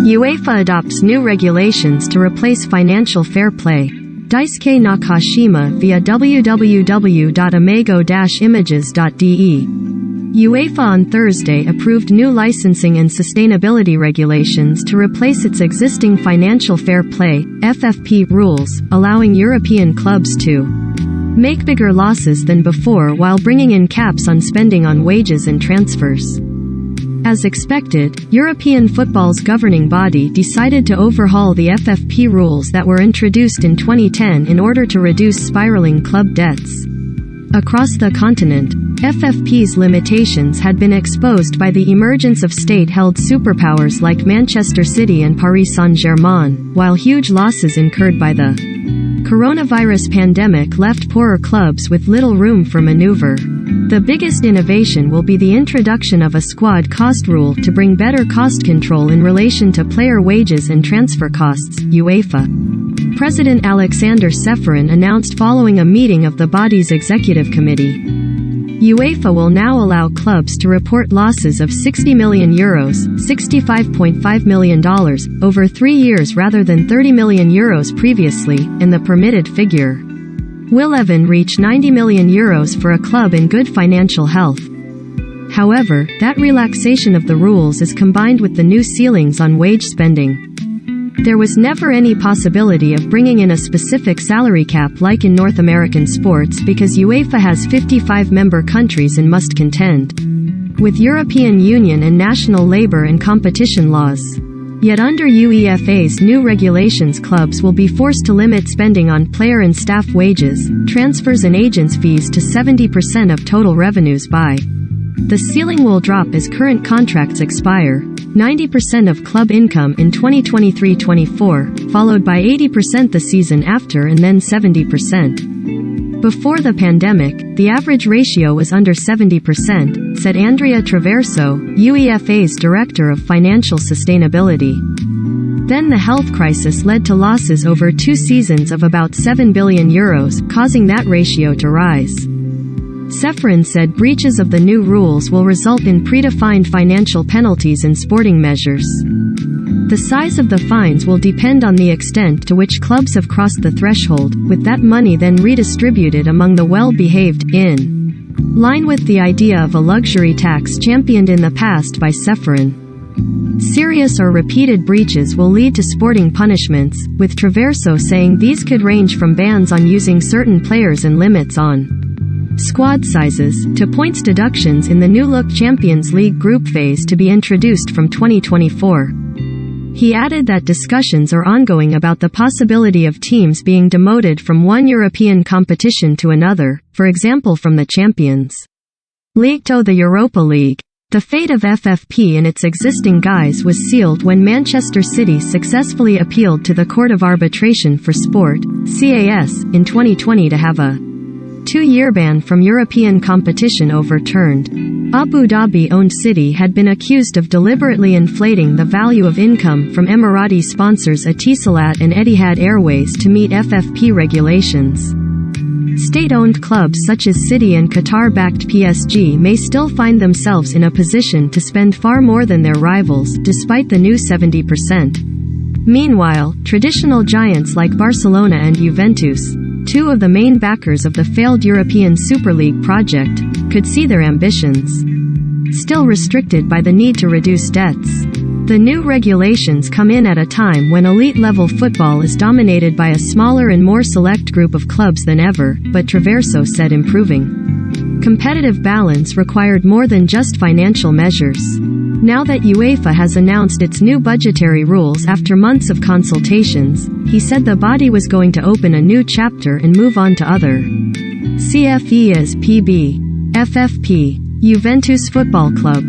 UEFA adopts new regulations to replace financial fair play. Daisuke Nakashima via www.amago-images.de. UEFA on Thursday approved new licensing and sustainability regulations to replace its existing financial fair play (FFP) rules, allowing European clubs to make bigger losses than before while bringing in caps on spending on wages and transfers. As expected, European football's governing body decided to overhaul the FFP rules that were introduced in 2010 in order to reduce spiraling club debts. Across the continent, FFP's limitations had been exposed by the emergence of state-held superpowers like Manchester City and Paris Saint-Germain, while huge losses incurred by the coronavirus pandemic left poorer clubs with little room for maneuver. The biggest innovation will be the introduction of a squad cost rule to bring better cost control in relation to player wages and transfer costs, UEFA. President Alexander Ceferin announced following a meeting of the body's executive committee. UEFA will now allow clubs to report losses of €60 million, $65.5 million, over 3 years rather than €30 million previously, and the permitted figure will even reach €90 million for a club in good financial health. However, that relaxation of the rules is combined with the new ceilings on wage spending. There was never any possibility of bringing in a specific salary cap like in North American sports because UEFA has 55 member countries and must contend with European Union and national labor and competition laws. Yet under UEFA's new regulations, clubs will be forced to limit spending on player and staff wages, transfers and agents' fees to 70% of total revenues by. The ceiling will drop as current contracts expire, 90% of club income in 2023-24, followed by 80% the season after and then 70%. Before the pandemic, the average ratio was under 70%, said Andrea Traverso, UEFA's Director of Financial Sustainability. Then the health crisis led to losses over 2 seasons of about €7 billion, causing that ratio to rise. Ceferin said breaches of the new rules will result in predefined financial penalties and sporting measures. The size of the fines will depend on the extent to which clubs have crossed the threshold, with that money then redistributed among the well-behaved, in line with the idea of a luxury tax championed in the past by Ceferin. Serious or repeated breaches will lead to sporting punishments, with Traverso saying these could range from bans on using certain players and limits on squad sizes, to points deductions in the new-look Champions League group phase to be introduced from 2024. He added that discussions are ongoing about the possibility of teams being demoted from one European competition to another, for example from the Champions League to the Europa League. The fate of FFP in its existing guise was sealed when Manchester City successfully appealed to the Court of Arbitration for Sport, CAS, in 2020 to have a 2-year ban from European competition overturned. Abu Dhabi-owned City had been accused of deliberately inflating the value of income from Emirati sponsors Etisalat and Etihad Airways to meet FFP regulations. State-owned clubs such as City and Qatar-backed PSG may still find themselves in a position to spend far more than their rivals, despite the new 70%. Meanwhile, traditional giants like Barcelona and Juventus, 2 of the main backers of the failed European Super League project, could see their ambitions still restricted by the need to reduce debts. The new regulations come in at a time when elite-level football is dominated by a smaller and more select group of clubs than ever, but Traverso said improving competitive balance required more than just financial measures. Now that UEFA has announced its new budgetary rules after months of consultations, he said the body was going to open a new chapter and move on to other CFE as PB. FFP. Juventus Football Club.